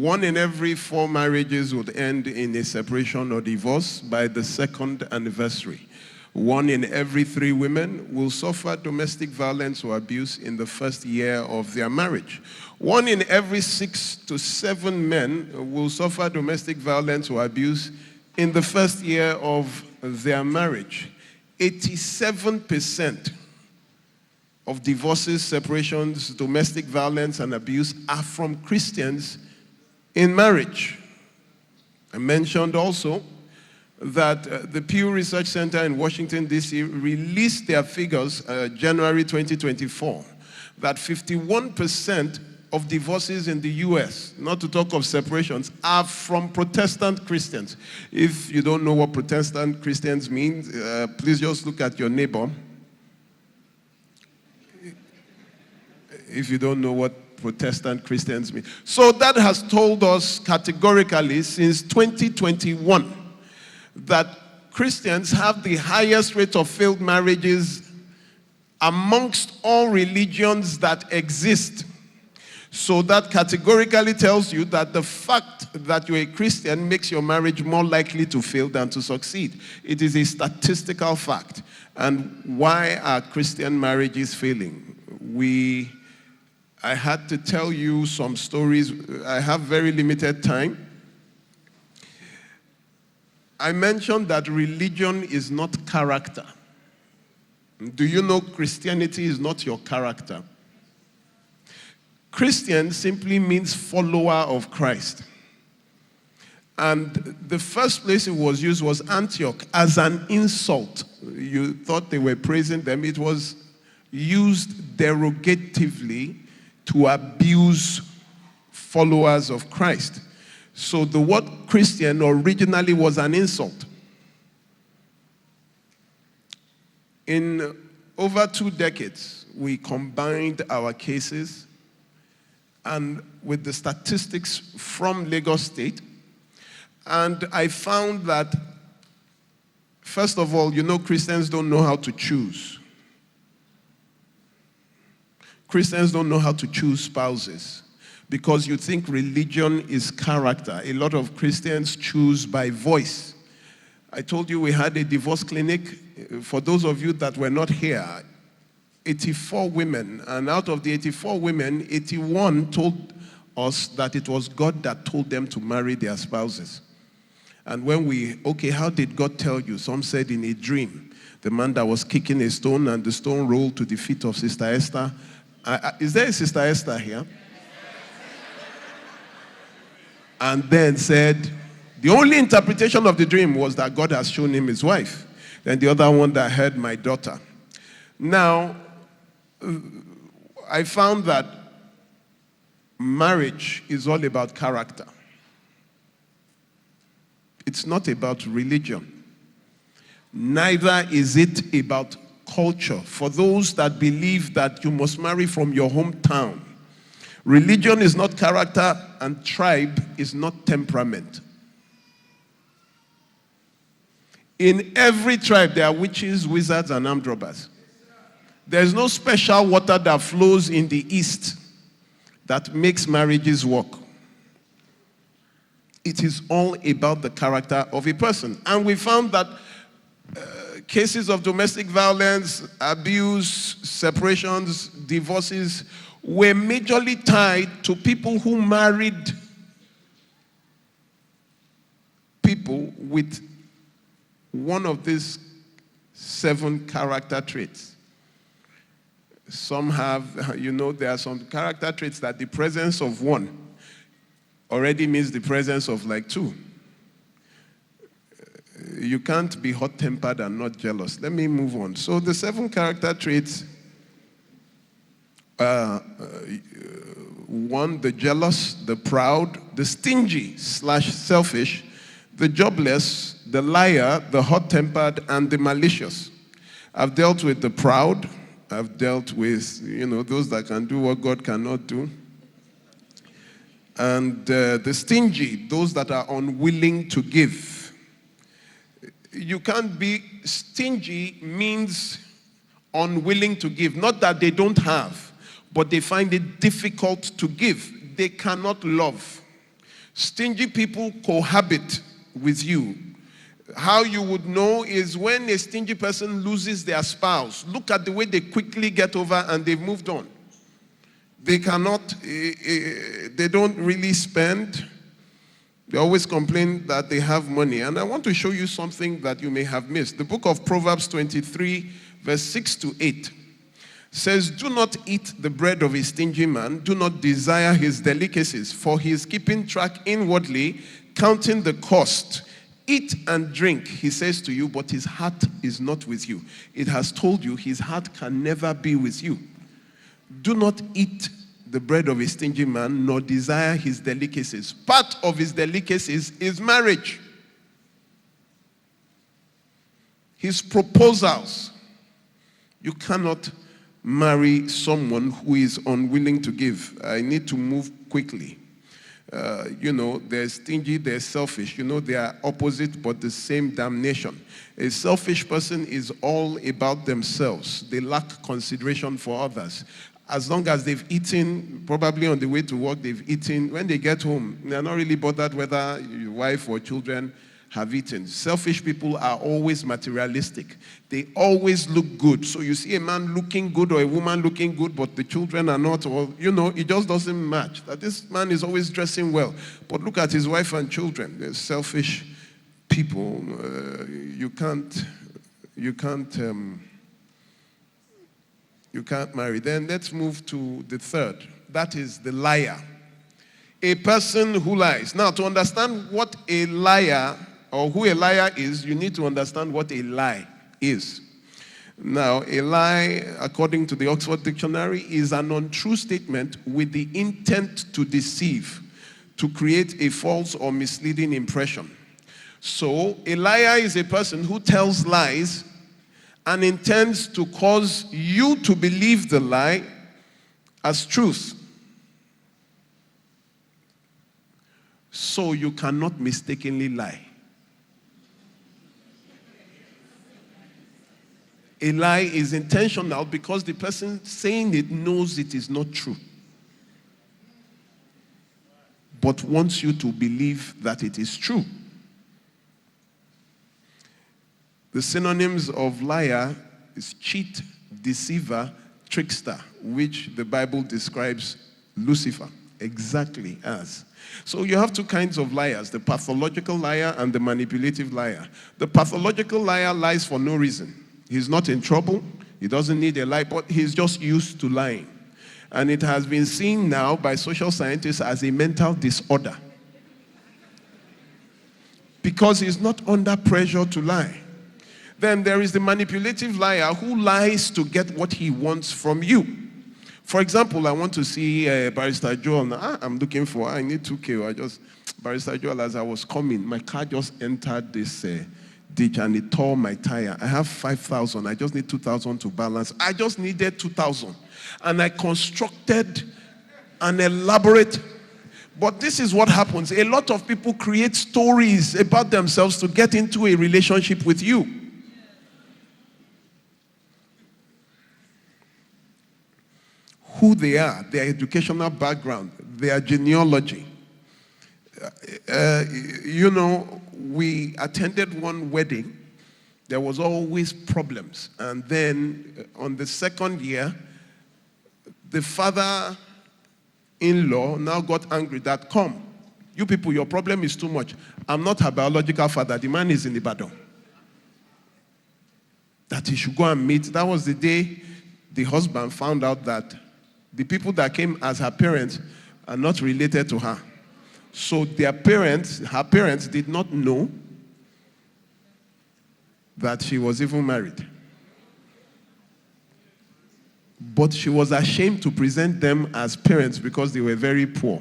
1 in every 4 marriages would end in a separation or divorce by the 2nd anniversary. 1 in every 3 women will suffer domestic violence or abuse in the first year of their marriage. 1 in every 6 to 7 men will suffer domestic violence or abuse in the first year of their marriage. 87% of divorces, separations, domestic violence, and abuse are from Christians in marriage. I mentioned also that the Pew Research Center in Washington, D.C. released their figures January 2024, that 51% of divorces in the U.S., not to talk of separations, are from Protestant Christians. If you don't know what Protestant Christians mean, please just look at your neighbor. If you don't know what Protestant Christians mean. So that has told us categorically since 2021 that Christians have the highest rate of failed marriages amongst all religions that exist. So that categorically tells you that the fact that you're a Christian makes your marriage more likely to fail than to succeed. It is a statistical fact. And why are Christian marriages failing? I had to tell you some stories. I have very limited time. I mentioned that religion is not character. Do you know Christianity is not your character? Christian simply means follower of Christ. And the first place it was used was Antioch as an insult. You thought they were praising them. It was used derogatively to abuse followers of Christ. So the word Christian originally was an insult. In over 2 decades, we combined our cases and with the statistics from Lagos State, and I found that, first of all, Christians don't know how to choose. Christians don't know how to choose spouses because you think religion is character. A lot of Christians choose by voice. I told you we had a divorce clinic. For those of you that were not here, 84 women, and out of the 84 women, 81 told us that it was God that told them to marry their spouses. And when how did God tell you? Some said in a dream. The man that was kicking a stone and the stone rolled to the feet of Sister Esther. Is there a Sister Esther here? And then said, the only interpretation of the dream was that God has shown him his wife. Then the other one that heard my daughter. Now, I found that marriage is all about character. It's not about religion. Neither is it about culture. For those that believe that you must marry from your hometown, religion is not character and tribe is not temperament. In every tribe, there are witches, wizards, and armed robbers. There's no special water that flows in the east that makes marriages work. It is all about the character of a person. And we found that cases of domestic violence, abuse, separations, divorces were majorly tied to people who married people with one of these 7 character traits. Some have, there are some character traits that the presence of one already means the presence of like 2. You can't be hot-tempered and not jealous. Let me move on. So the 7 character traits, 1, the jealous, the proud, the stingy/selfish, the jobless, the liar, the hot-tempered, and the malicious. I've dealt with the proud. I've dealt with, those that can do what God cannot do. And the stingy, those that are unwilling to give. You can't be stingy means unwilling to give. Not that they don't have, but they find it difficult to give. They cannot love. Stingy people cohabit with you. How you would know is when a stingy person loses their spouse. Look at the way they quickly get over and they've moved on. They don't really spend. They always complain that they have money. And I want to show you something that you may have missed. The book of Proverbs 23, verse 6 to 8 says, do not eat the bread of a stingy man. Do not desire his delicacies, for he is keeping track inwardly, counting the cost. Eat and drink, he says to you, but his heart is not with you. It has told you his heart can never be with you. Do not eat the bread of a stingy man, nor desire his delicacies. Part of his delicacies is marriage. His proposals. You cannot marry someone who is unwilling to give. I need to move quickly. There's stingy, there's selfish. They are opposite but the same damnation. A selfish person is all about themselves. They lack consideration for others. As long as they've eaten, probably on the way to work, they've eaten. When they get home, they're not really bothered whether your wife or children have eaten. Selfish people are always materialistic. They always look good. So you see a man looking good or a woman looking good, but the children are not, or, it just doesn't match. That this man is always dressing well. But look at his wife and children. They're selfish people. You can't marry. Then let's move to the third. That is the liar. A person who lies. Now, to understand what a liar or who a liar is, you need to understand what a lie is. Now, a lie, according to the Oxford Dictionary, is an untrue statement with the intent to deceive, to create a false or misleading impression. So, a liar is a person who tells lies and intends to cause you to believe the lie as truth. So you cannot mistakenly lie. A lie is intentional because the person saying it knows it is not true, but wants you to believe that it is true. The synonyms of liar is cheat, deceiver, trickster, which the Bible describes Lucifer exactly as. So you have two kinds of liars, the pathological liar and the manipulative liar. The pathological liar lies for no reason. He's not in trouble. He doesn't need a lie, but he's just used to lying. And it has been seen now by social scientists as a mental disorder, because he's not under pressure to lie. Then there is the manipulative liar who lies to get what he wants from you. For example, I want to see Barrister Joel. I need 2K. Barrister Joel, as I was coming, my car just entered this ditch and it tore my tire. I have 5,000. I just need 2,000 to balance. I just needed 2,000. And I constructed an elaborate. But this is what happens. A lot of people create stories about themselves to get into a relationship with you. Who they are, their educational background, their genealogy. We attended one wedding. There was always problems. And then on the second year, the father-in-law now got angry that, come, you people, your problem is too much. I'm not her biological father. The man is in Ibadan. That he should go and meet. That was the day the husband found out that the people that came as her parents are not related to her. So her parents did not know that she was even married. But she was ashamed to present them as parents because they were very poor.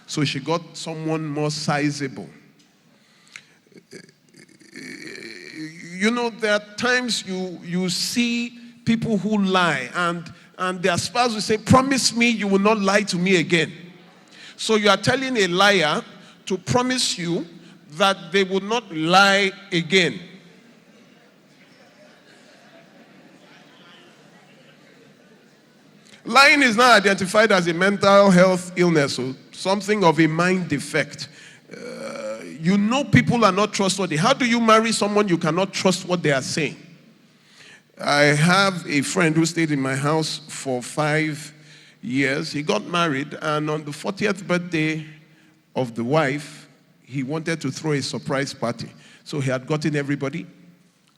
So she got someone more sizable. There are times you see people who lie and their spouse will say, promise me you will not lie to me again. So you are telling a liar to promise you that they will not lie again. Lying is now identified as a mental health illness. something of a mind defect. You know people are not trustworthy. How do you marry someone you cannot trust what they are saying? I have a friend who stayed in my house for 5 years. He got married, and on the 40th birthday of the wife, he wanted to throw a surprise party. So he had gotten everybody,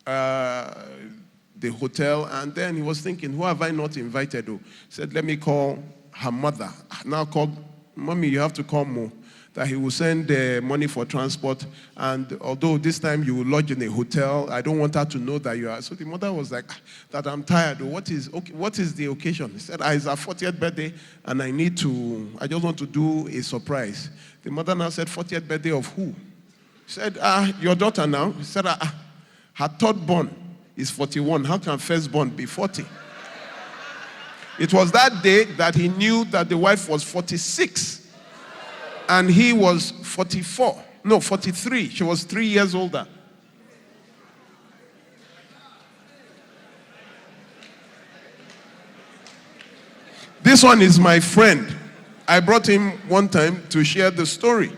the hotel, and then he was thinking, who have I not invited? He said, let me call her mother. Now called, Mommy, you have to call Mo, that he will send money for transport, and although this time you will lodge in a hotel, I don't want her to know that you are. So the mother was like, that I'm tired. What is the occasion? He said, it's her 40th birthday, and I just want to do a surprise. The mother now said, 40th birthday of who? He said, your daughter now. He said, her third born is 41. How can firstborn be 40? It was that day that he knew that the wife was 46 and he was 44. No, 43. She was 3 years older. This one is my friend. I brought him one time to share the story.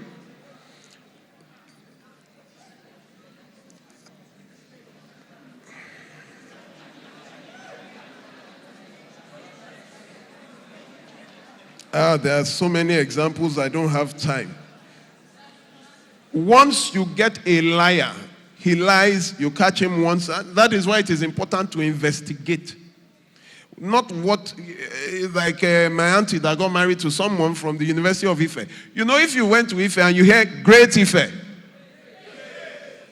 There are so many examples, I don't have time. Once you get a liar, he lies, you catch him once. That is why it is important to investigate. Not what, like my auntie that got married to someone from the University of Ife. You know, if you went to Ife and you hear Great Ife,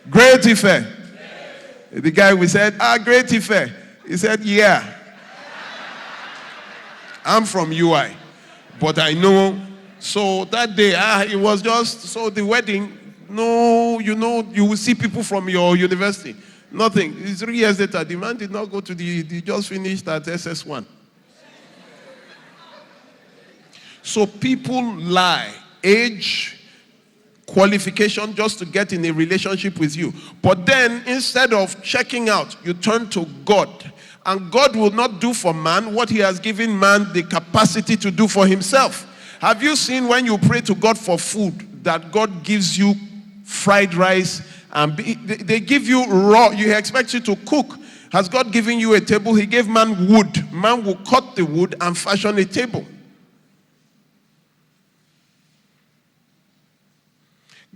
Great Ife, the guy we said, Great Ife. He said, yeah. I'm from UI. But I know, so that day, it was just, so the wedding, no, you know, you will see people from your university. Nothing. 3 years later, the man did not go to the just finished at SS1. So people lie, age, qualification, just to get in a relationship with you. But then, instead of checking out, you turn to God. And God will not do for man what he has given man the capacity to do for himself. Have you seen when you pray to God for food that God gives you fried rice and they give you raw, you expect you to cook. Has God given you a table? He gave man wood. Man will cut the wood and fashion a table.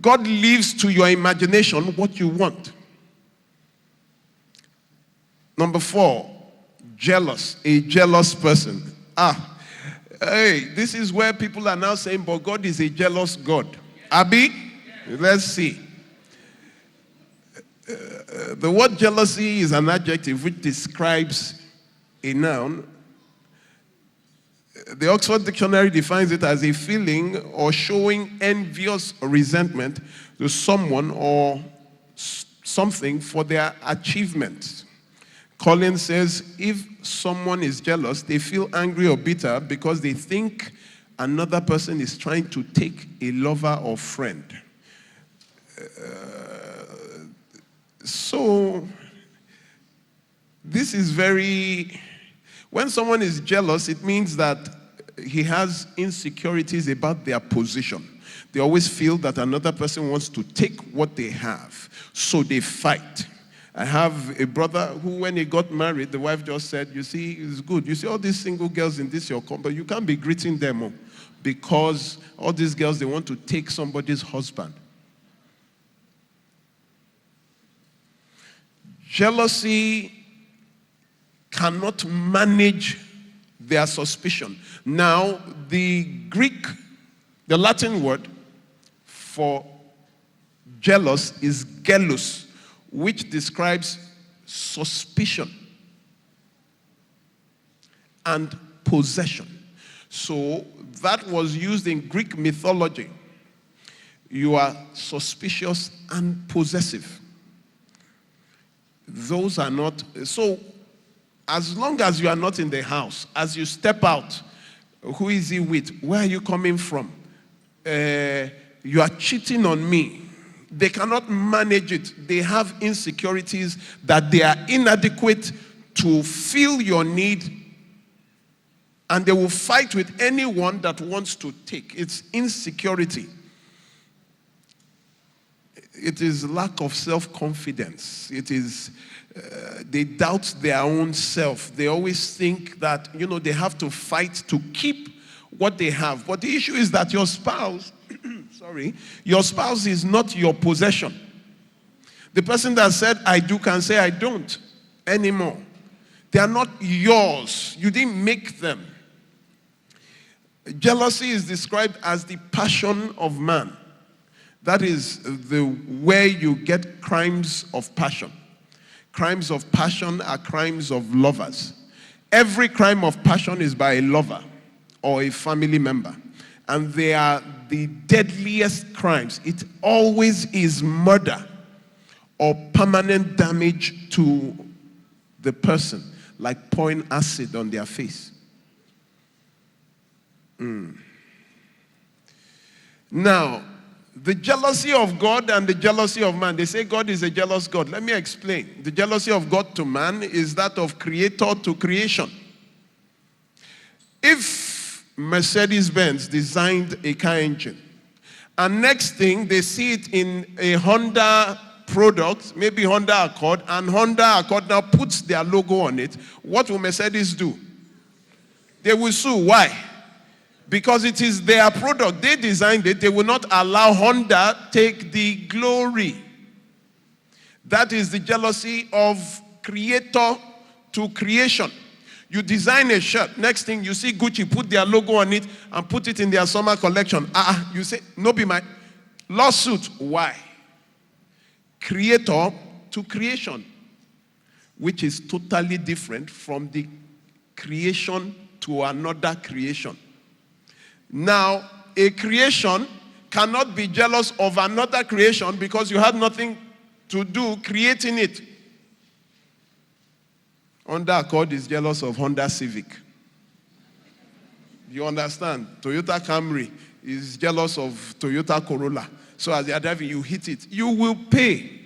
God leaves to your imagination what you want. Number 4, jealous, a jealous person. This is where people are now saying, but God is a jealous God. Abi, let's see. The word jealousy is an adjective which describes a noun. The Oxford Dictionary defines it as a feeling or showing envious resentment to someone or something for their achievements. Collins says, if someone is jealous, they feel angry or bitter because they think another person is trying to take a lover or friend. So, this is when someone is jealous, it means that he has insecurities about their position. They always feel that another person wants to take what they have, so they fight. I have a brother who, when he got married, the wife just said, you see, it's good. You see all these single girls in this your company, you can't be greeting them because all these girls, they want to take somebody's husband. Jealousy cannot manage their suspicion. Now, the Latin word for jealous is gelus, which describes suspicion and possession. So that was used in Greek mythology. You are suspicious and possessive. Those are not, so as long as you are not in the house, as you step out, who is he with? Where are you coming from? You are cheating on me. They cannot manage it. They have insecurities that they are inadequate to fill your need And they will fight with anyone that wants to take. It's insecurity. It is lack of self-confidence. It is, they doubt their own self. They always think that, they have to fight to keep what they have. But the issue is that your spouse, your spouse is not your possession. The person that said, I do, can say, I don't anymore. They are not yours. You didn't make them. Jealousy is described as the passion of man. That is where you get crimes of passion. Crimes of passion are crimes of lovers. Every crime of passion is by a lover or a family member. And they are the deadliest crimes. It always is murder or permanent damage to the person, like pouring acid on their face. Now, the jealousy of God and the jealousy of man. They say God is a jealous God. Let me explain. The jealousy of God to man is that of creator to creation. If Mercedes-Benz designed a car engine, and next thing they see it in a Honda product, maybe Honda Accord, and Honda Accord now puts their logo on it, what will Mercedes do? They will sue. Why? Because it is their product. They designed it. They will not allow Honda take the glory. That is the jealousy of creator to creation. You design a shirt. Next thing you see Gucci put their logo on it and put it in their summer collection. You say, no be my lawsuit. Why? Creator to creation, which is totally different from the creation to another creation. Now, a creation cannot be jealous of another creation because you had nothing to do creating it. Honda Accord is jealous of Honda Civic. You understand? Toyota Camry is jealous of Toyota Corolla. So as they are driving, you hit it. You will pay.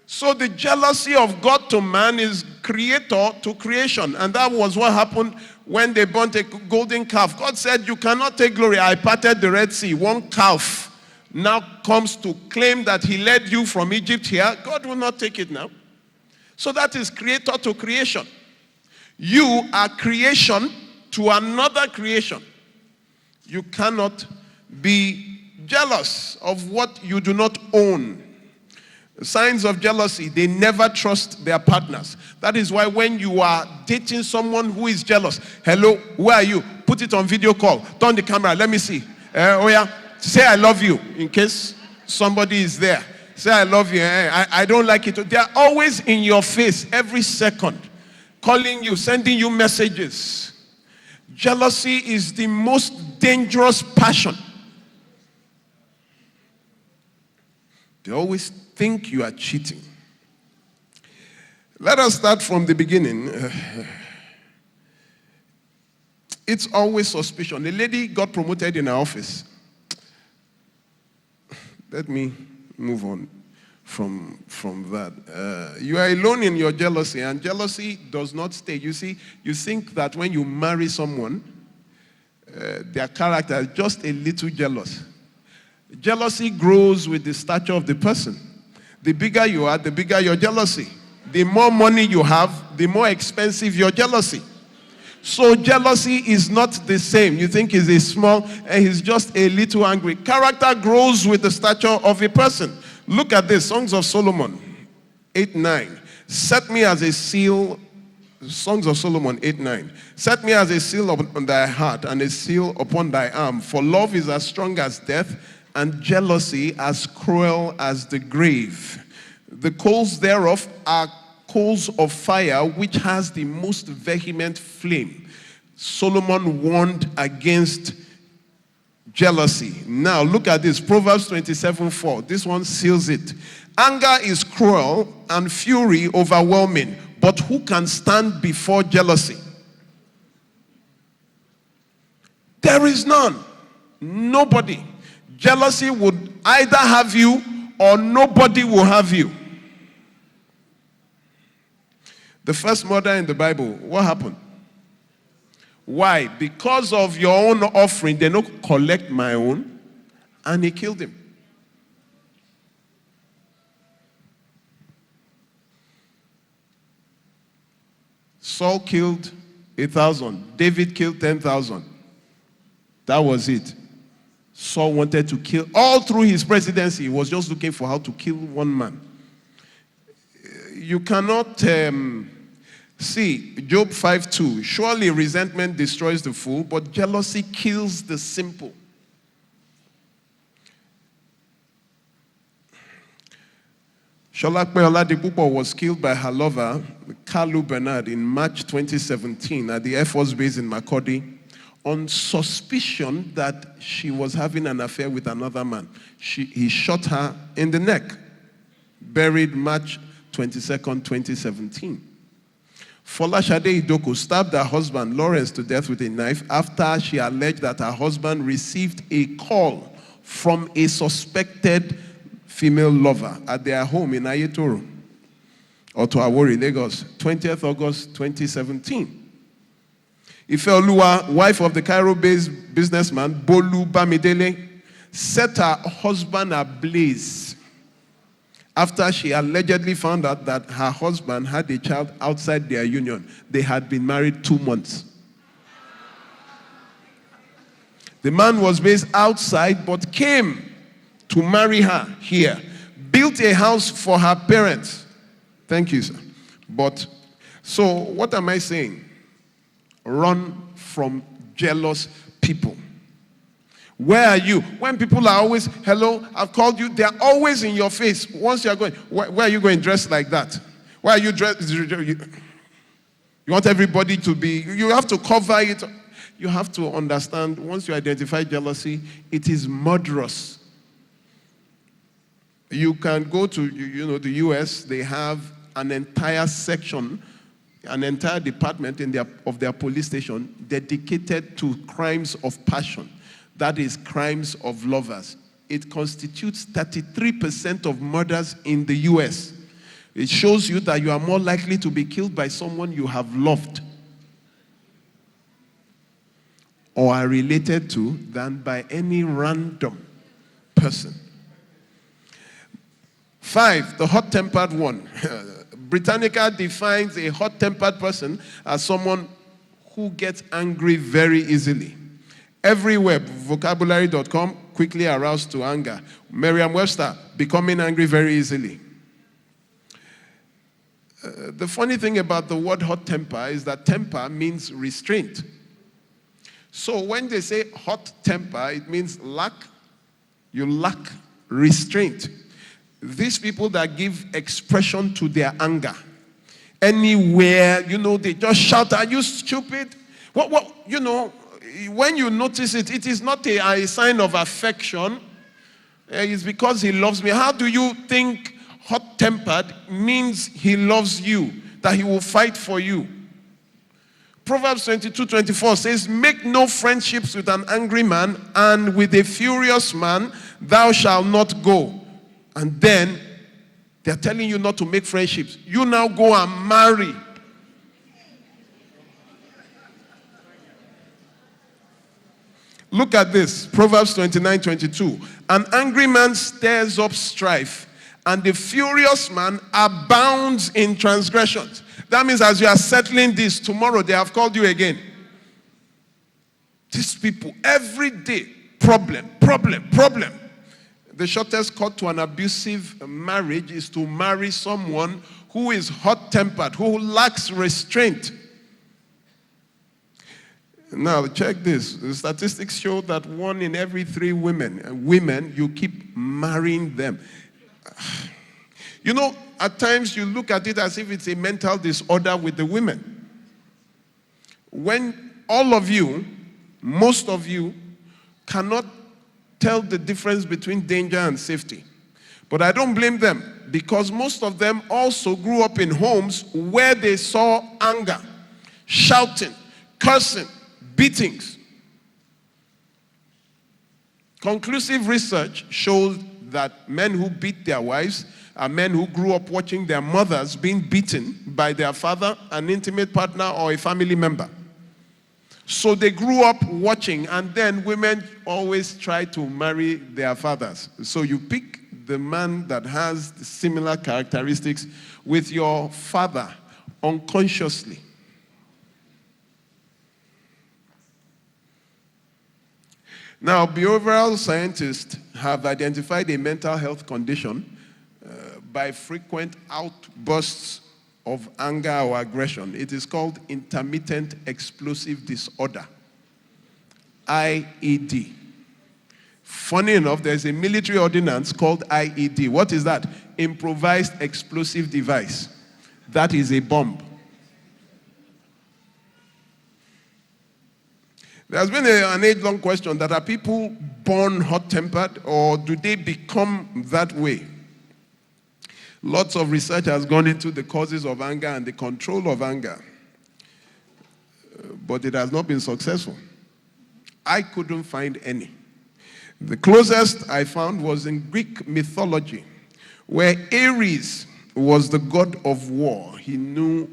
So the jealousy of God to man is creator to creation. And that was what happened when they burnt a golden calf. God said, you cannot take glory. I parted the Red Sea. One calf now comes to claim that he led you from Egypt here. God will not take it now. So that is creator to creation. You are creation to another creation. You cannot be jealous of what you do not own. Signs of jealousy, they never trust their partners. That is why when you are dating someone who is jealous, hello, where are you? Put it on video call. Turn the camera, let me see. Oh yeah, say I love you in case somebody is there. Say I love you. I don't like it. They are always in your face every second, calling you, sending you messages. Jealousy is the most dangerous passion. They always think you are cheating. Let us start from the beginning. It's always suspicion. A lady got promoted in her office. Let me move on from that. You are alone in your jealousy, and jealousy does not stay. You see, you think that when you marry someone, their character is just a little jealous. Jealousy grows with the stature of the person. The bigger you are, the bigger your jealousy. The more money you have, the more expensive your jealousy. So jealousy is not the same. You think he's a small, and he's just a little angry. Character grows with the stature of a person. Look at this, Songs of Solomon 8:9. Set me as a seal, Songs of Solomon 8:9. Set me as a seal upon thy heart and a seal upon thy arm. For love is as strong as death, and jealousy as cruel as the grave. The coals thereof are coals of fire, which has the most vehement flame. Solomon warned against jealousy. Now look at this, Proverbs 27:4. This one seals it. Anger is cruel and fury overwhelming, but who can stand before jealousy? There is none. Nobody. Jealousy would either have you or nobody will have you. The first murder in the Bible, what happened? Why? Because of your own offering, they don't collect my own, and he killed him. Saul killed 1,000. David killed 10,000. That was it. Saul wanted to kill, all through his presidency, he was just looking for how to kill one man. You cannot see Job 5:2. Surely resentment destroys the fool, but jealousy kills the simple. Sholakpe Oladipupo was killed by her lover, Kalu Bernard, in March 2017 at the Air Force Base in Makurdi on suspicion that she was having an affair with another man. He shot her in the neck, buried March 22nd, 2017. Folashade Idoko stabbed her husband, Lawrence, to death with a knife after she alleged that her husband received a call from a suspected female lover at their home in Ayetoro, Otoawori, Lagos, 20th August 2017. Ifeoluwa, wife of the Cairo-based businessman Bolu Bamidele, set her husband ablaze after she allegedly found out that her husband had a child outside their union. They had been married 2 months. The man was based outside but came to marry her here. Built a house for her parents. Thank you, sir. But, so what am I saying? Run from jealous people. Where are you? When people are always, hello, I've called you, they're always in your face. Once you're going, where are you going dressed like that? Why are you dressed? You want everybody to be, you have to cover it. You have to understand, once you identify jealousy, it is murderous. You can go to, the US, they have an entire section, an entire department of their police station dedicated to crimes of passion. That is crimes of lovers. It constitutes 33% of murders in the US. It shows you that you are more likely to be killed by someone you have loved or are related to than by any random person. 5, the hot-tempered one. Britannica defines a hot-tempered person as someone who gets angry very easily. Everywhere, vocabulary.com, quickly aroused to anger. Merriam-Webster, becoming angry very easily. The funny thing about the word hot temper is that temper means restraint. So when they say hot temper, it means you lack restraint. These people that give expression to their anger, anywhere, they just shout, "Are you stupid?" When you notice it, it is not a sign of affection. It's because he loves me. How do you think hot-tempered means he loves you, that he will fight for you? Proverbs 22:24 says, "Make no friendships with an angry man, and with a furious man thou shalt not go." And then they're telling you not to make friendships. You now go and marry. Look at this, Proverbs 29:22. An angry man stirs up strife, and the furious man abounds in transgressions. That means as you are settling this, tomorrow they have called you again. These people, every day, problem. The shortest cut to an abusive marriage is to marry someone who is hot-tempered, who lacks restraint. Now, check this. The statistics show that 1 in every 3 women, you keep marrying them. At times you look at it as if it's a mental disorder with the women. When all of you, most of you, cannot tell the difference between danger and safety. But I don't blame them, because most of them also grew up in homes where they saw anger, shouting, cursing, beatings. Conclusive research shows that men who beat their wives are men who grew up watching their mothers being beaten by their father, an intimate partner, or a family member. So they grew up watching, and then women always try to marry their fathers. So you pick the man that has similar characteristics with your father unconsciously. Now, behavioral scientists have identified a mental health condition by frequent outbursts of anger or aggression. It is called intermittent explosive disorder, IED. Funny enough, there's a military ordinance called IED. What is that? Improvised explosive device. That is a bomb. There's been an age-long question that are people born hot-tempered, or do they become that way? Lots of research has gone into the causes of anger and the control of anger, but it has not been successful. I couldn't find any. The closest I found was in Greek mythology, where Ares was the god of war. He knew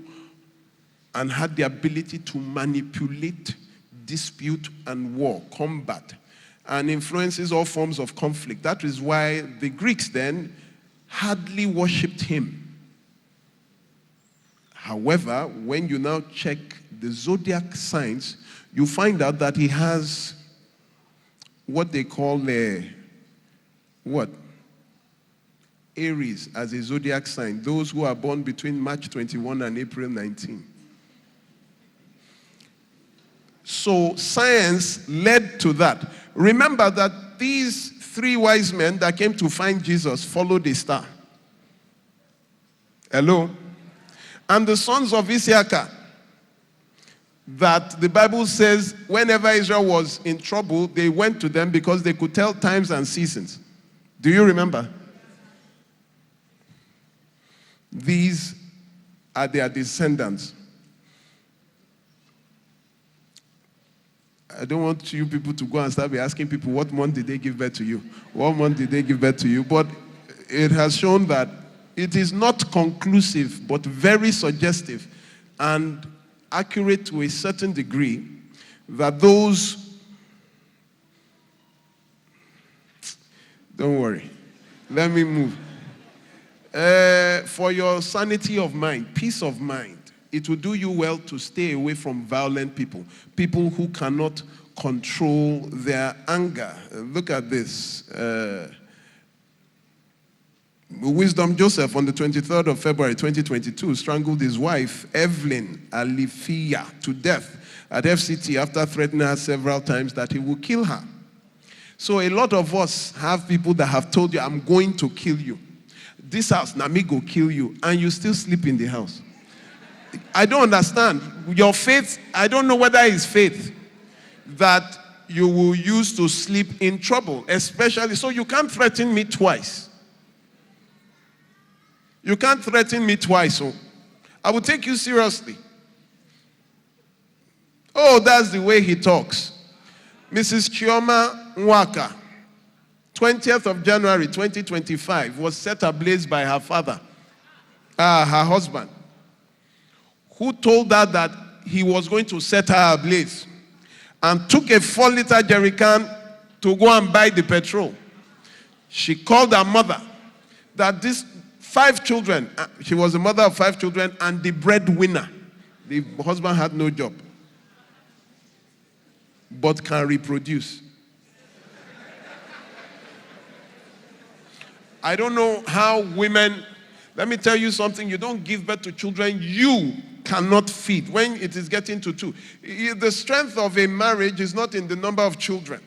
and had the ability to manipulate dispute and war, combat, and influences all forms of conflict. That is why the Greeks then hardly worshipped him. However, when you now check the zodiac signs, you find out that he has what they call Aries as a zodiac sign, those who are born between March 21 and April 19. So science led to that. Remember that these three wise men that came to find Jesus followed a star. Hello? And the sons of Issachar, that the Bible says whenever Israel was in trouble, they went to them because they could tell times and seasons. Do you remember? These are their descendants. I don't want you people to go and start by asking people, what month did they give birth to you? What month did they give birth to you? But it has shown that it is not conclusive, but very suggestive and accurate to a certain degree that those... Don't worry. Let me move. For your sanity of mind, peace of mind, it will do you well to stay away from violent people, people who cannot control their anger. Look at this. Wisdom Joseph, on the 23rd of February 2022, strangled his wife, Evelyn Alifia, to death at FCT after threatening her several times that he will kill her. So a lot of us have people that have told you, I'm going to kill you. This house, Nami go kill you, and you still sleep in the house. I don't understand. Your faith, I don't know whether it's faith that you will use to sleep in trouble, especially, so you can't threaten me twice. You can't threaten me twice, so I will take you seriously. Oh, that's the way he talks. Mrs. Chioma Nwaka, 20th of January 2025, was set ablaze by her father, her husband, who told her that he was going to set her ablaze and took a 4-liter jerry can to go and buy the petrol. She called her mother that these 5 children, she was the mother of 5 children and the breadwinner. The husband had no job, but can reproduce. I don't know how women, let me tell you something, you don't give birth to children you cannot feed. When it is getting to 2, the strength of a marriage is not in the number of children.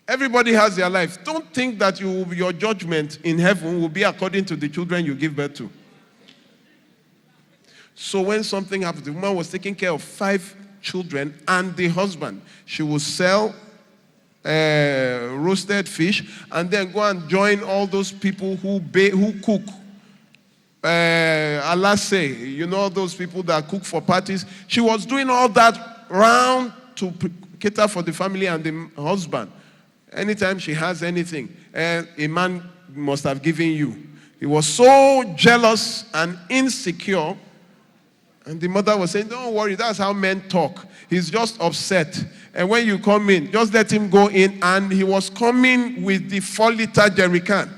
Everybody has their life. Don't think that your judgment in heaven will be according to the children you give birth to. So when something happened, the woman was taking care of 5 children and the husband. She will sell roasted fish and then go and join all those people who cook. Alase, you know those people that cook for parties. She was doing all that round to cater for the family and the husband. Anytime she has anything, a man must have given you. He was so jealous and insecure. And the mother was saying, don't worry, that's how men talk. He's just upset. And when you come in, just let him go in. And he was coming with the 4-liter jerry can.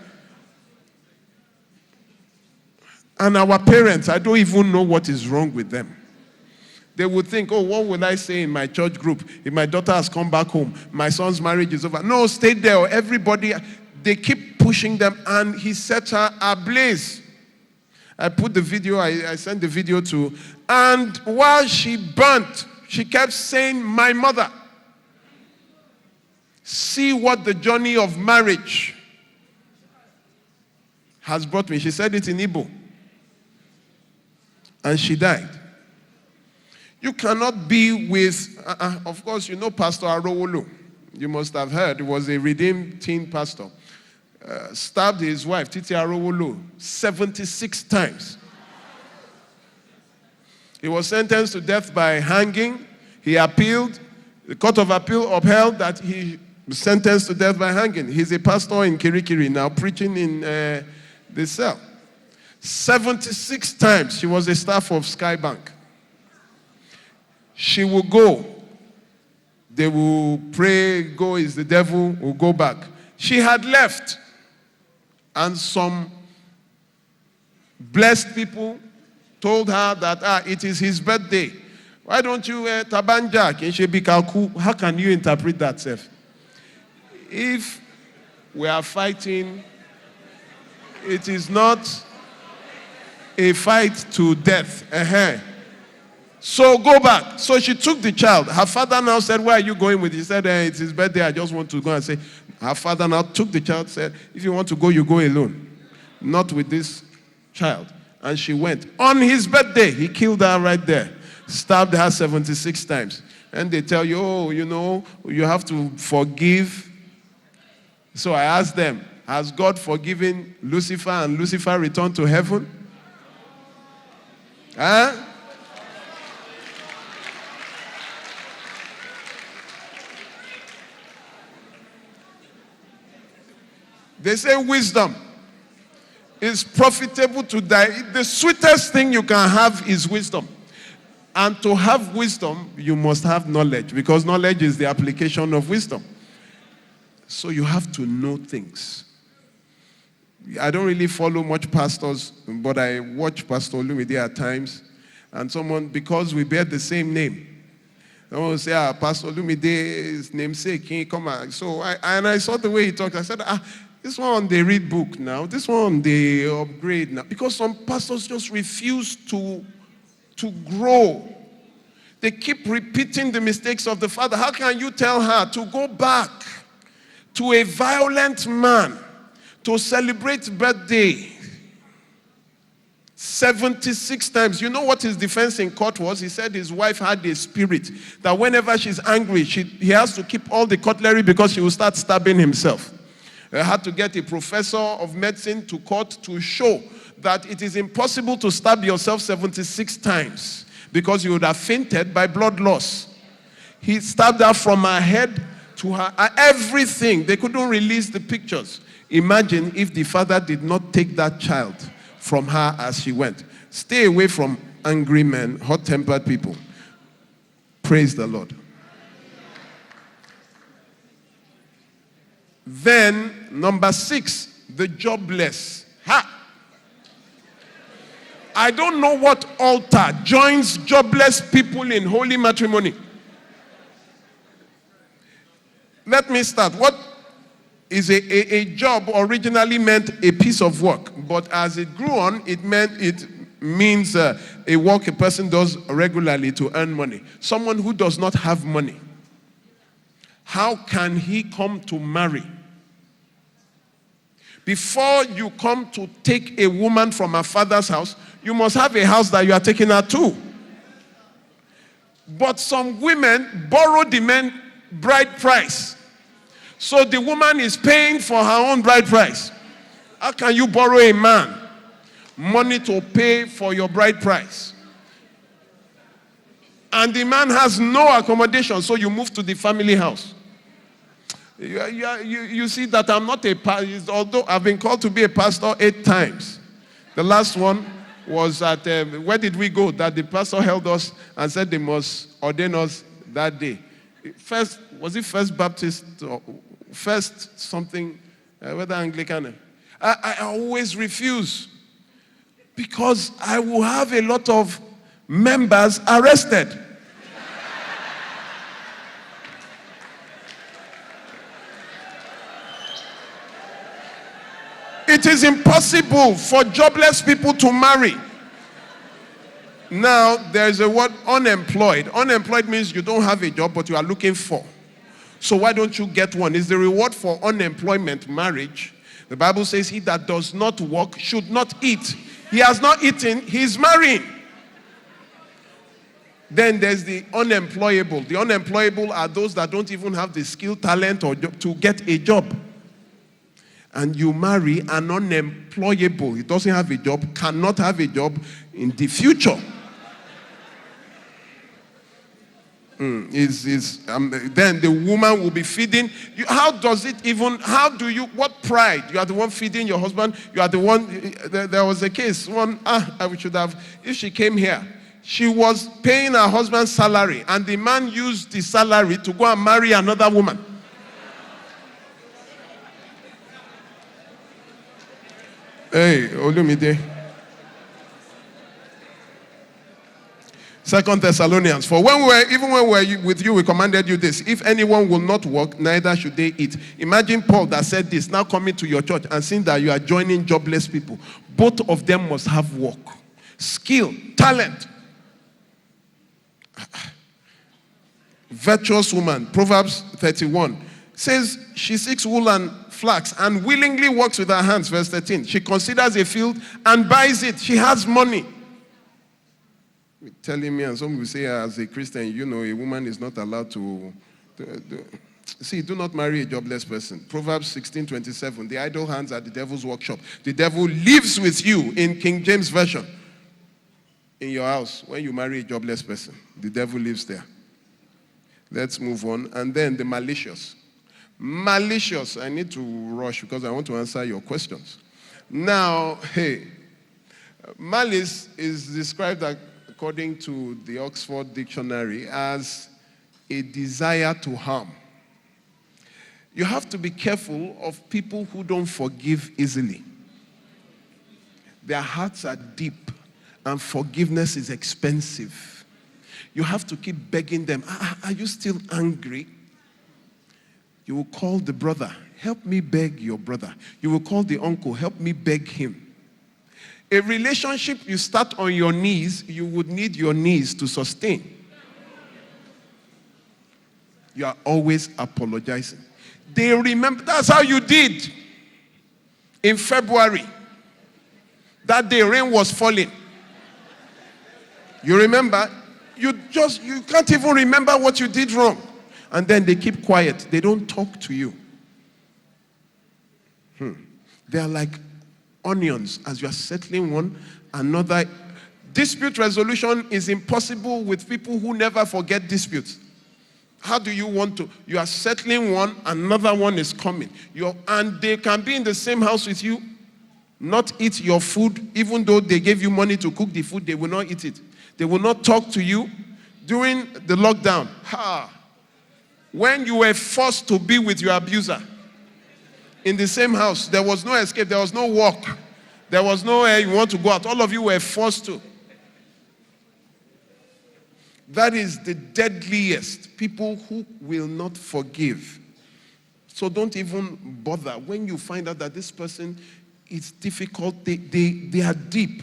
And our parents, I don't even know what is wrong with them. They would think, oh, what will I say in my church group if my daughter has come back home? My son's marriage is over. No, stay there. Everybody, they keep pushing them. And he set her ablaze. I put the video, I sent the video to, and while she burnt, she kept saying, my mother. See what the journey of marriage has brought me. She said it in Igbo. And she died. You cannot be with, of course, you know Pastor Arowolo. You must have heard. He was a redeemed teen pastor. Stabbed his wife, Titi Arowolo, 76 times. He was sentenced to death by hanging. He appealed. The Court of Appeal upheld that he was sentenced to death by hanging. He's a pastor in Kirikiri now, preaching in the cell. 76 times. She was a staff of Skybank. She will go. They will pray, go is the devil, will go back. She had left. And some blessed people told her that it is his birthday. Why don't you tabanjak in Shebikaku? How can you interpret that, Seth? If we are fighting, it is not a fight to death. So go back. So she took the child. Her father now said, where are you going with it? He said, it's his birthday. I just want to go and say. Her father now took the child, said, if you want to go, you go alone. Not with this child. And she went. On his birthday, he killed her right there. Stabbed her 76 times. And they tell you, oh, you know, you have to forgive. So I asked them, has God forgiven Lucifer and Lucifer returned to heaven? Huh? They say wisdom is profitable to die. The sweetest thing you can have is wisdom. And to have wisdom, you must have knowledge, because knowledge is the application of wisdom. So you have to know things. I don't really follow much pastors, but I watch Pastor Olumide at times. And someone, because we bear the same name, someone will say, Pastor Olumide's namesake, can you come on? So I saw the way he talked. I said, this one, they read book now. This one, they upgrade now. Because some pastors just refuse to grow. They keep repeating the mistakes of the father. How can you tell her to go back to a violent man to celebrate birthday 76 times? You know what his defense in court was? He said his wife had a spirit that whenever she's angry, he has to keep all the cutlery because she will start stabbing himself. I had to get a professor of medicine to court to show that it is impossible to stab yourself 76 times because you would have fainted by blood loss. He stabbed her from her head to her, everything. They couldn't release the pictures. Imagine if the father did not take that child from her as she went. Stay away from angry men, hot-tempered people. Praise the Lord. Then, number 6, the jobless. I don't know what altar joins jobless people in holy matrimony. Let me start. What is a job originally meant a piece of work, but as it grew on, it means a work a person does regularly to earn money. Someone who does not have money, how can he come to marry? Before you come to take a woman from her father's house, you must have a house that you are taking her to. But some women borrow the men bride price. So the woman is paying for her own bride price. How can you borrow a man money to pay for your bride price? And the man has no accommodation, so you move to the family house. You see that I'm not a pastor, although I've been called to be a pastor 8 times. The last one was at, where did we go? That the pastor held us and said they must ordain us that day. Was it First Baptist or First something, whether Anglican? I always refuse because I will have a lot of members arrested. It is impossible for jobless people to marry. Now, there's a word unemployed. Unemployed means you don't have a job, but you are looking for. So why don't you get one? Is the reward for unemployment marriage? The Bible says he that does not work should not eat. He has not eaten, he's marrying. Then there's the unemployable. The unemployable are those that don't even have the skill, talent, or job to get a job. And you marry an unemployable. He doesn't have a job, cannot have a job in the future. Then the woman will be feeding. How does it even, what pride? You are the one feeding your husband. You are the one, there was a case, I should have, if she came here, she was paying her husband's salary and the man used the salary to go and marry another woman. Hey, Olumide. 2 Thessalonians. For when we were with you, we commanded you this: if anyone will not work, neither should they eat. Imagine Paul that said this, now coming to your church and seeing that you are joining jobless people. Both of them must have work, skill, talent. Virtuous woman, Proverbs 31, says she seeks wool and flax and willingly works with her hands. Verse 13, she considers a field and buys it. She has money. Telling me, and some will say, as a Christian, a woman is not allowed to see, do not marry a jobless person. Proverbs 16:27, the idle hands are the devil's workshop. The devil lives with you, in King James Version, in your house. When you marry a jobless person, the devil lives there. Let's move on. And then the malicious. Malicious. I need to rush because I want to answer your questions. Now, malice is described according to the Oxford Dictionary as a desire to harm. You have to be careful of people who don't forgive easily. Their hearts are deep and forgiveness is expensive. You have to keep begging them, are you still angry? You will call the brother, help me beg your brother. You will call the uncle, help me beg him. A relationship you start on your knees, you would need your knees to sustain. You are always apologizing. They remember, that's how you did in February. That day rain was falling. You remember? You can't even remember what you did wrong. And then they keep quiet. They don't talk to you. They are like onions. As you are settling one, another. Dispute resolution is impossible with people who never forget disputes. How do you want to? You are settling one, another one is coming. And they can be in the same house with you, not eat your food, even though they gave you money to cook the food, they will not eat it. They will not talk to you. During the lockdown, when you were forced to be with your abuser in the same house, there was no escape, there was no walk, there was no you want to go out. All of you were forced to. That is the deadliest. People who will not forgive. So don't even bother. When you find out that this person is difficult, they are deep.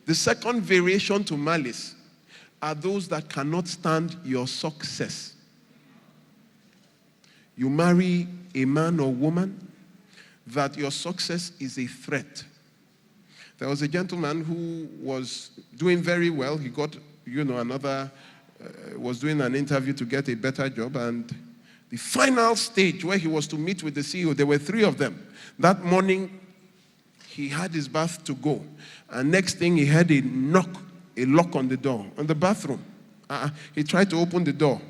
The second variation to malice are those that cannot stand your success. You marry a man or woman that your success is a threat. There was a gentleman who was doing very well. He got, was doing an interview to get a better job, and the final stage where he was to meet with the CEO, there were 3 of them. That morning, he had his bath to go. And next thing, he heard a lock on the door, on the bathroom. He tried to open the door.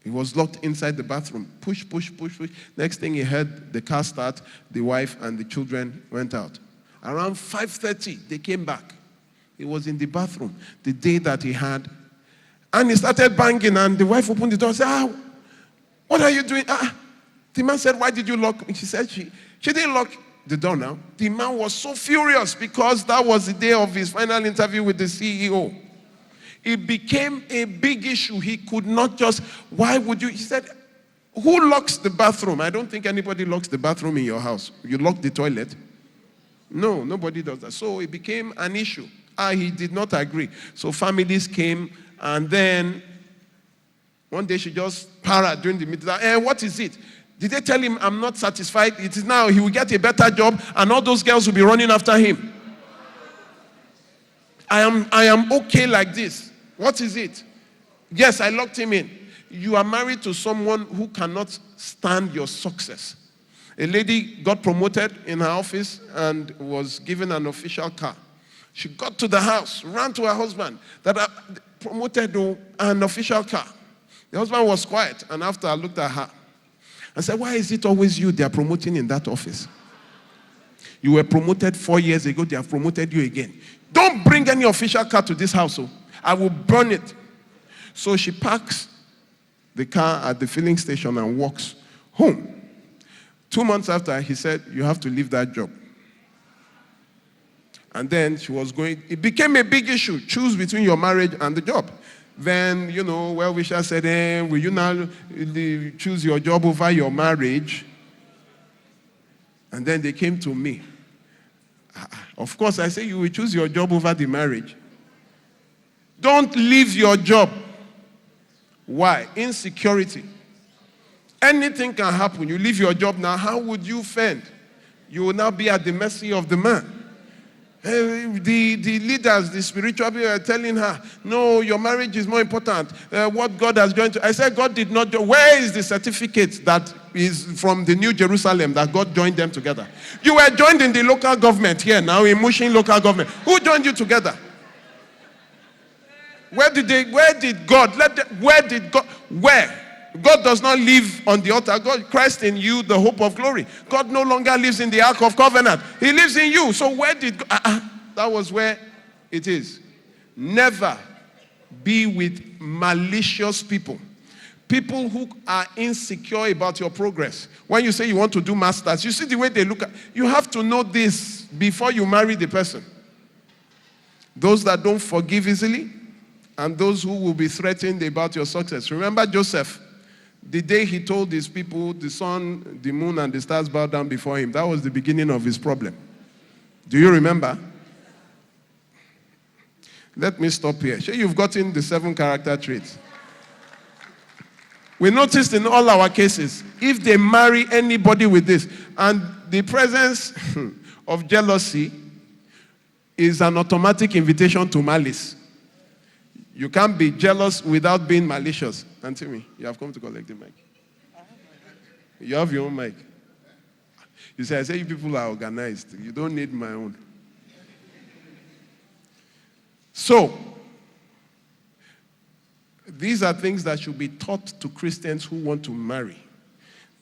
He was locked inside the bathroom. Push, push, push, push. Next thing he heard the car start, the wife and the children went out. Around 5:30, they came back. He was in the bathroom the day that he had. And he started banging, and the wife opened the door and said, what are you doing? The man said, why did you lock me? She said she didn't lock the door now. The man was so furious because that was the day of his final interview with the CEO. It became a big issue. He could not just, why would you? He said, who locks the bathroom? I don't think anybody locks the bathroom in your house. You lock the toilet? No, nobody does that. So it became an issue. He did not agree. So families came, and then one day she just parrot during the meeting. What is it? Did they tell him, I'm not satisfied? It is now, he will get a better job, and all those girls will be running after him. I am okay like this. What is it? Yes, I locked him in. You are married to someone who cannot stand your success. A lady got promoted in her office and was given an official car. She got to the house, ran to her husband, that promoted an official car. The husband was quiet, and after I looked at her and said, why is it always you they are promoting in that office? You were promoted 4 years ago, they have promoted you again. Don't bring any official car to this house. I will burn it. So she parks the car at the filling station and walks home. 2 months after, he said, you have to leave that job. And then she was going, it became a big issue. Choose between your marriage and the job. Then, well-wisher said, will you now choose your job over your marriage? And then they came to me. Of course, I say you will choose your job over the marriage. Don't leave your job. Why? Insecurity. Anything can happen. You leave your job now, how would you fend? You will now be at the mercy of the man. The leaders, the spiritual people are telling her, no, your marriage is more important. What God has joined to. I said, God did not. Where is the certificate that is from the New Jerusalem that God joined them together? You were joined in the local government here now, in Mushin local government. Who joined you together? Where did God? Where? God does not live on the altar. Christ in you, the hope of glory. God no longer lives in the Ark of Covenant. He lives in you. So where did God? That was where it is. Never be with malicious people. People who are insecure about your progress. When you say you want to do masters, you see the way they look at you. Have to know this before you marry the person. Those that don't forgive easily, and those who will be threatened about your success. Remember Joseph. The day he told his people, the sun, the moon, and the stars bowed down before him, that was the beginning of his problem. Do you remember? Let me stop here. Sure, you've gotten the 7 character traits. We noticed in all our cases, if they marry anybody with this, and the presence of jealousy is an automatic invitation to malice. You can't be jealous without being malicious. Auntie me, you have come to collect the mic. You have your own mic. You say, I say you people are organized. You don't need my own. So, these are things that should be taught to Christians who want to marry.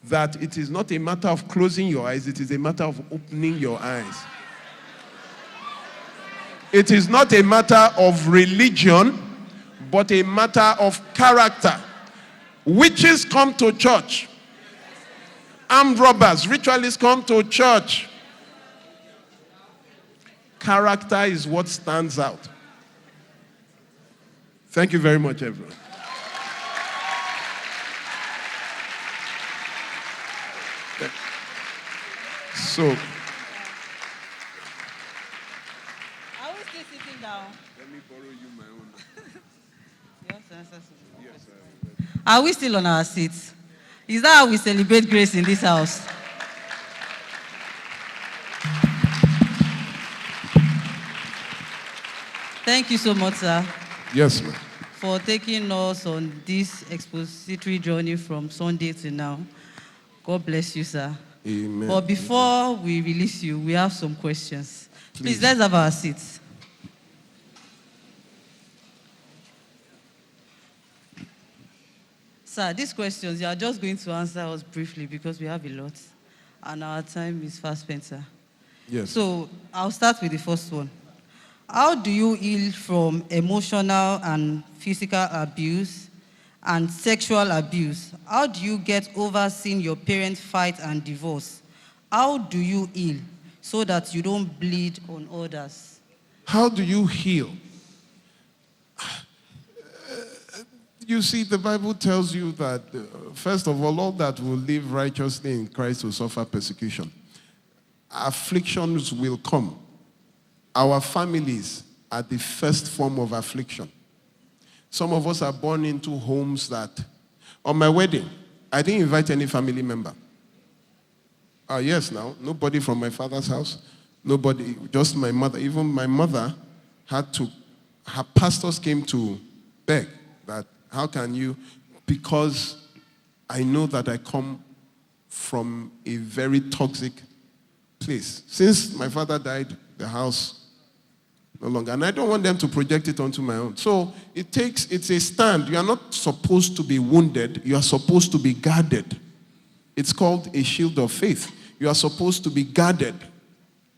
That it is not a matter of closing your eyes, it is a matter of opening your eyes. It is not a matter of religion, but a matter of character. Witches come to church. Armed robbers, ritualists come to church. Character is what stands out. Thank you very much, everyone. So, are we still sitting down? let me borrow you my own. Yes, are we still on our seats? Is that how we celebrate grace in this house? Thank you so much, sir. Yes, ma'am. For taking us on this expository journey from Sunday to now. God bless you, sir. Amen. But before we release you, we have some questions. Please let's have our seats. Sir, these questions, you are just going to answer us briefly because we have a lot. And our time is fast spent, sir. Yes. So I'll start with the first one. How do you heal from emotional and physical abuse and sexual abuse? How do you get over seeing your parents fight and divorce? How do you heal so that you don't bleed on others? How do you heal? You see, the Bible tells you that, first of all that will live righteously in Christ will suffer persecution. Afflictions will come. Our families are the first form of affliction. Some of us are born into homes that, on my wedding, I didn't invite any family member. Yes, now, nobody from my father's house, nobody, just my mother. Even my mother her pastors came to beg that, how can you, because I know that I come from a very toxic place. Since my father died, the house no longer. And I don't want them to project it onto my own. So it's a stand. You are not supposed to be wounded. You are supposed to be guarded. It's called a shield of faith. You are supposed to be guarded.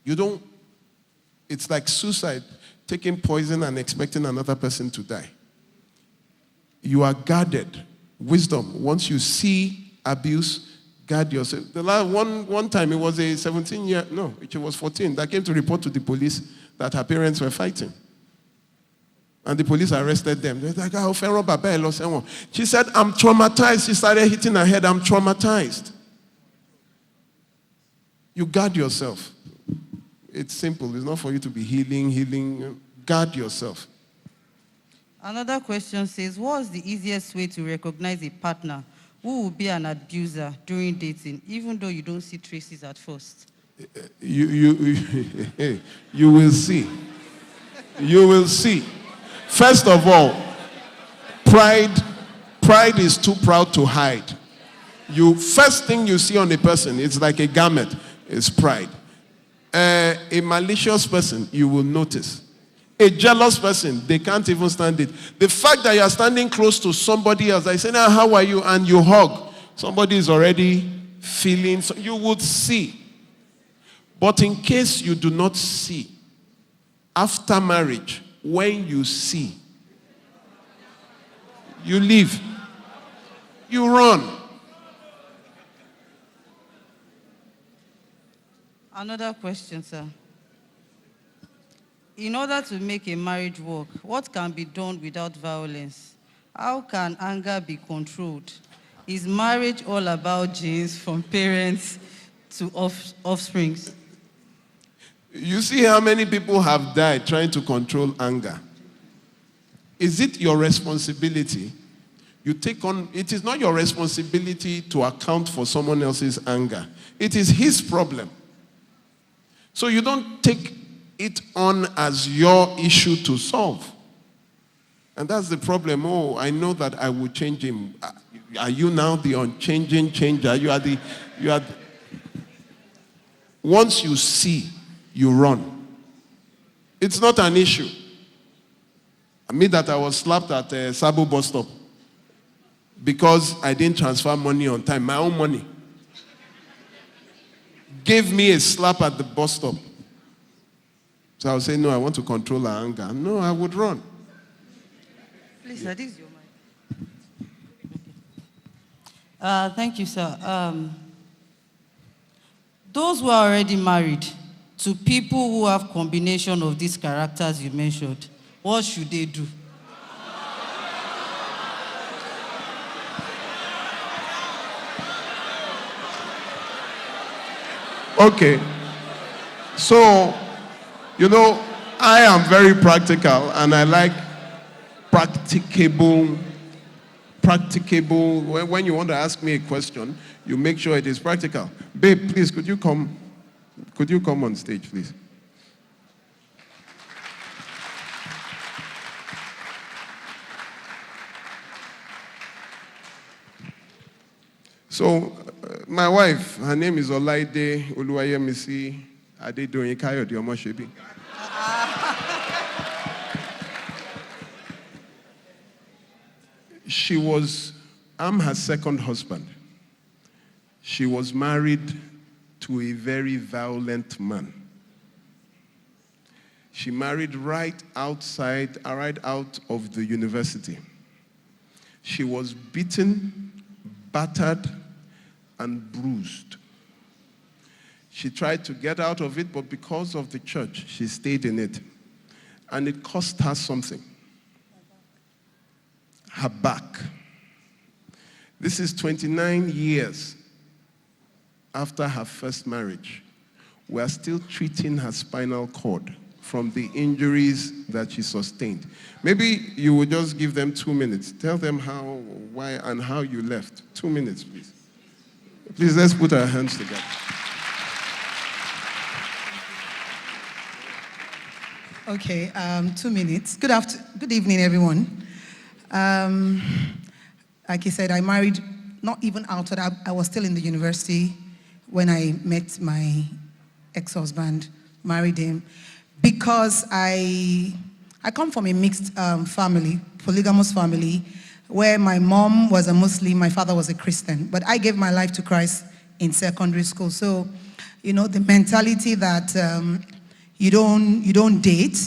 It's like suicide, taking poison and expecting another person to die. You are guarded. Wisdom. Once you see abuse, guard yourself. The last one time, it was a it was 14, that came to report to the police that her parents were fighting. And the police arrested them. They're like, she said, I'm traumatized. She started hitting her head. I'm traumatized. You guard yourself. It's simple. It's not for you to be healing. Guard yourself. Another question says, what's the easiest way to recognize a partner who will be an abuser during dating, even though you don't see traces at first? You will see. You will see. First of all, pride is too proud to hide. First thing you see on a person, it's like a garment, is pride. A malicious person, you will notice. A jealous person, they can't even stand it. The fact that you are standing close to somebody else, I say, now, how are you? And you hug. Somebody is already feeling, so you would see. But in case you do not see, after marriage, when you see, you leave. You run. Another question, sir. In order to make a marriage work, what can be done without violence? How can anger be controlled? Is marriage all about genes from parents to offsprings? You see how many people have died trying to control anger. Is it your responsibility? It is not your responsibility to account for someone else's anger. It is his problem. So you don't take it on as your issue to solve. And that's the problem. Oh, I know that I will change him. Are you now the unchanging changer? Once you see, you run. It's not an issue. I mean that I was slapped at Sabo bus stop because I didn't transfer money on time, my own money. Gave me a slap at the bus stop. So I would say, no, I want to control her anger. No, I would run. Please, sir, this is your mic. Thank you, sir. Those who are already married to people who have combination of these characters you mentioned, what should they do? Okay. So, I am very practical and I like practicable. When you want to ask me a question, you make sure it is practical. Babe, please, could you come on stage, please? So, my wife, her name is Olumide Kayode-Omosebi. I'm her second husband. She was married to a very violent man. She married right out of the university. She was beaten, battered, and bruised. She tried to get out of it, but because of the church, she stayed in it. And it cost her something. Her back. This is 29 years after her first marriage. We are still treating her spinal cord from the injuries that she sustained. Maybe you would just give them 2 minutes. Tell them how, why, and how you left. 2 minutes, please. Please, let's put our hands together. Okay, 2 minutes. Good evening, everyone. Like he said, I married not even after that. I was still in the university when I met my ex-husband, married him, because I come from a mixed family, polygamous family, where my mom was a Muslim, my father was a Christian, but I gave my life to Christ in secondary school. So, you know, the mentality that you don't date.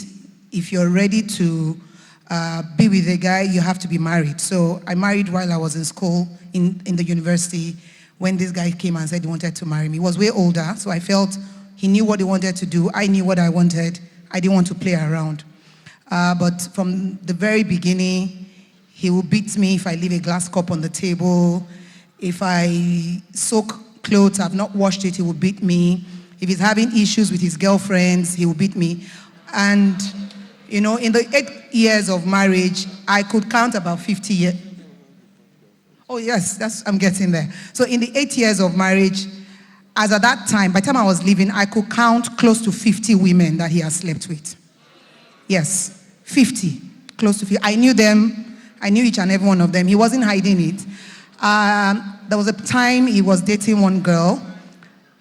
If you're ready to be with a guy, you have to be married. So I married while I was in school, in the university, when this guy came and said he wanted to marry me. He was way older, so I felt he knew what he wanted to do. I knew what I wanted. I didn't want to play around. But from the very beginning, he would beat me if I leave a glass cup on the table. If I soak clothes, I've not washed it, he would beat me. If he's having issues with his girlfriends, he will beat me. And, you know, in the 8 years of marriage, I could count about 50 years. Oh, yes, I'm getting there. So in the 8 years of marriage, as at that time, by the time I was leaving, I could count close to 50 women that he has slept with. Yes, 50, close to 50. I knew them. I knew each and every one of them. He wasn't hiding it. There was a time he was dating one girl.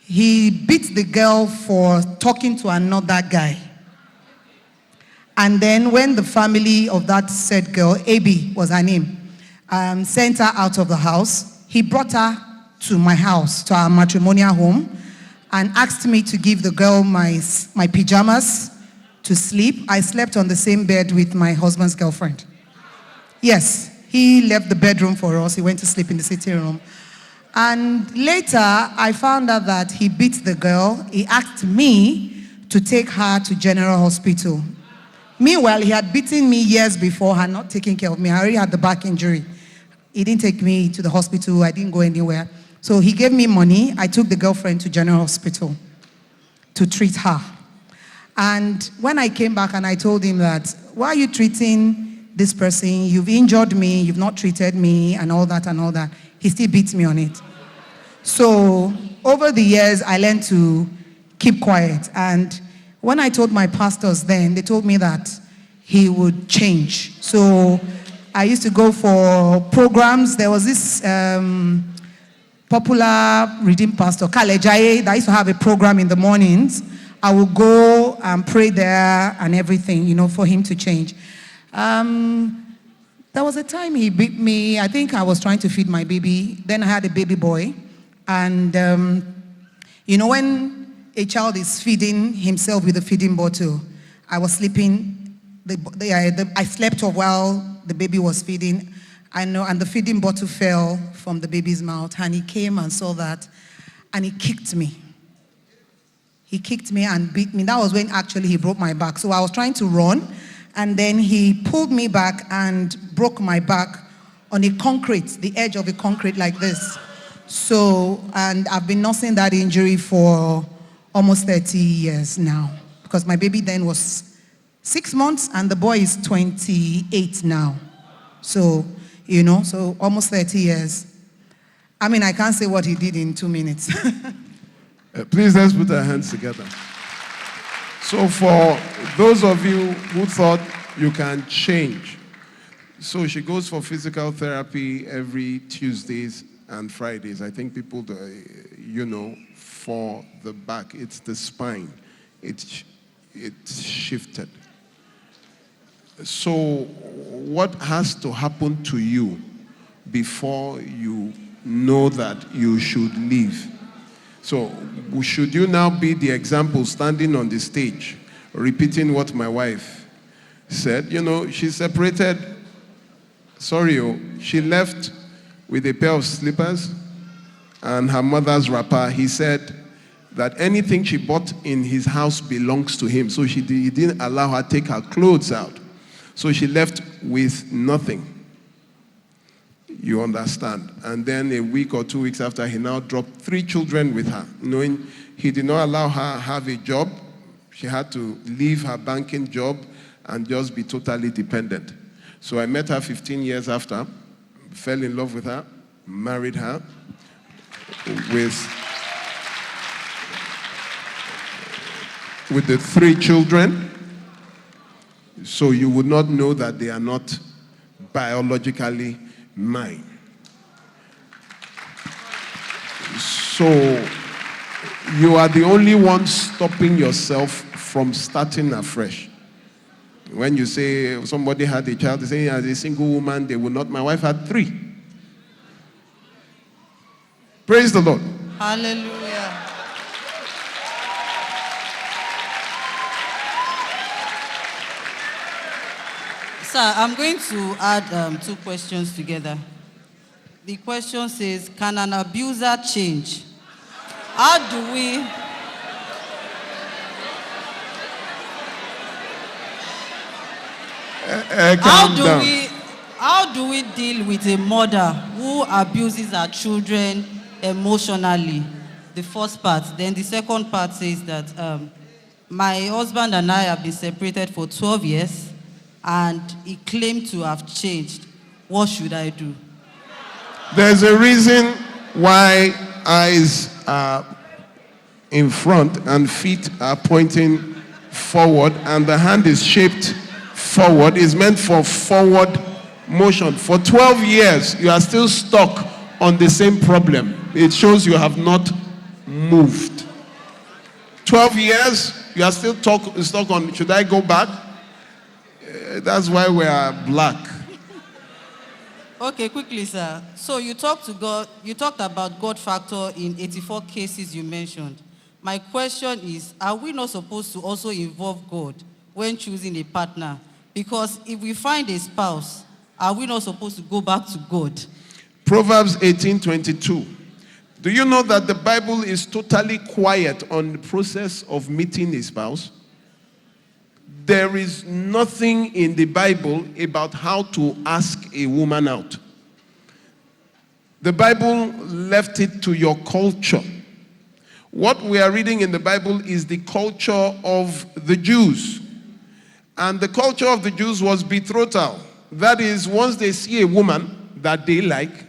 He beat the girl for talking to another guy. And then when the family of that said girl, Abby was her name, sent her out of the house, he brought her to my house, to our matrimonial home, and asked me to give the girl my pajamas to sleep. I slept on the same bed with my husband's girlfriend. Yes, he left the bedroom for us. He went to sleep in the sitting room. And later, I found out that he beat the girl. He asked me to take her to General Hospital. Meanwhile, he had beaten me years before, had not taken care of me. I already had the back injury. He didn't take me to the hospital. I didn't go anywhere. So he gave me money. I took the girlfriend to General Hospital to treat her. And when I came back and I told him that, why are you treating this person? You've injured me. You've not treated me and all that and all that. He still beats me on it. So over the years, I learned to keep quiet. And when I told my pastors then, they told me that he would change. So I used to go for programs. There was this popular redeemed pastor, Kayode-Omosebi, that used to have a program in the mornings. I would go and pray there and everything, you know, for him to change. There was a time he beat me. I think I was trying to feed my baby. Then I had a baby boy. And, you know, when a child is feeding himself with a feeding bottle, I was sleeping. I slept while the baby was feeding. I know, and the feeding bottle fell from the baby's mouth. And he came and saw that. And he kicked me. He kicked me and beat me. That was when actually he broke my back. So I was trying to run. And then he pulled me back and broke my back on a concrete, the edge of a concrete like this. So, and I've been nursing that injury for almost 30 years now. Because my baby then was 6 months and the boy is 28 now. So, you know, so almost 30 years. I mean, I can't say what he did in 2 minutes. Please, let's put our hands together. So for those of you who thought you can change, so she goes for physical therapy every Tuesdays and Fridays. I think people, you know, for the back, it's the spine. It's shifted. So what has to happen to you before you know that you should leave. So, should you now be the example standing on the stage, repeating what my wife said? You know, she separated, she left with a pair of slippers and her mother's wrapper. He said that anything she bought in his house belongs to him. So he didn't allow her to take her clothes out. So she left with nothing. You understand? And then a week or 2 weeks after, he now dropped 3 children with her, knowing he did not allow her have a job. She had to leave her banking job and just be totally dependent. So I met her 15 years after, fell in love with her, married her with the 3 children. So you would not know that they are not biologically mine. So you are the only one stopping yourself from starting afresh. When you say somebody had a child, they say as a single woman, they will not. My wife had 3. Praise the Lord. Hallelujah. Sir, I'm going to add 2 questions together. The question says, can an abuser change? How do we... How do we deal with a mother who abuses her children emotionally? The first part. Then the second part says that my husband and I have been separated for 12 years and he claimed to have changed. What should I do? There's a reason why eyes are in front and feet are pointing forward and the hand is shaped forward. Is meant for forward motion. For 12 years, you are still stuck on the same problem. It shows you have not moved. 12 years, you are still stuck on, should I go back? That's why we are black. Okay, quickly, sir. So you talked about God factor in 84 cases you mentioned. My question is, are we not supposed to also involve God when choosing a partner? Because if we find a spouse, are we not supposed to go back to God? Proverbs 18:22. Do you know that the Bible is totally quiet on the process of meeting a spouse? There is nothing in the Bible about how to ask a woman out. The Bible left it to your culture. What we are reading in the Bible is the culture of the Jews. And the culture of the Jews was betrothal. That is, once they see a woman that they like,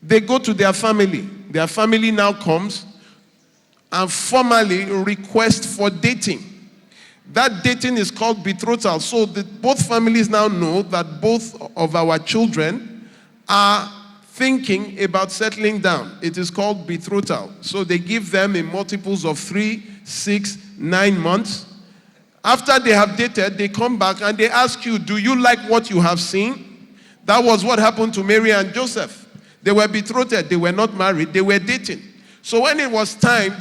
they go to their family. Their family now comes and formally requests for dating. That dating is called betrothal. So both families now know that both of our children are thinking about settling down. It is called betrothal. So they give them in multiples of 3, 6, 9 months. After they have dated, they come back and they ask you, do you like what you have seen? That was what happened to Mary and Joseph. They were betrothed. They were not married. They were dating. So when it was time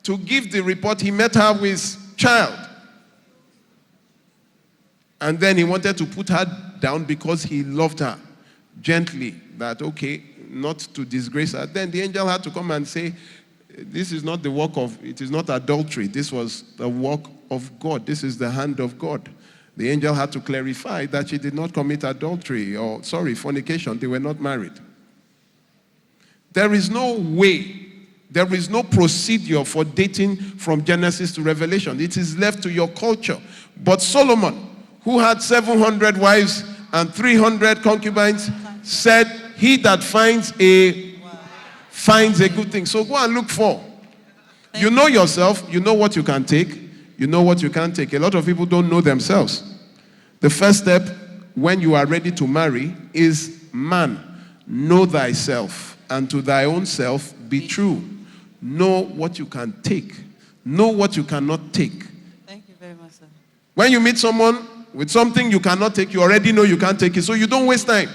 to give the report, he met her with child. And then he wanted to put her down because he loved her gently. That, okay, not to disgrace her. Then the angel had to come and say, this is not the work of, it is not adultery. This was the work of God. This is the hand of God. The angel had to clarify that she did not commit adultery or, fornication. They were not married. There is no way, there is no procedure for dating from Genesis to Revelation. It is left to your culture. But Solomon, who had 700 wives and 300 concubines, said, he that finds a good thing. So go and look for. You know yourself, you know what you can take, you know what you can't take. A lot of people don't know themselves. The first step when you are ready to marry is, man, know thyself, and to thy own self be true. Know what you can take. Know what you cannot take. Thank you very much, sir. When you meet someone with something you cannot take, you already know you can't take it, so you don't waste time.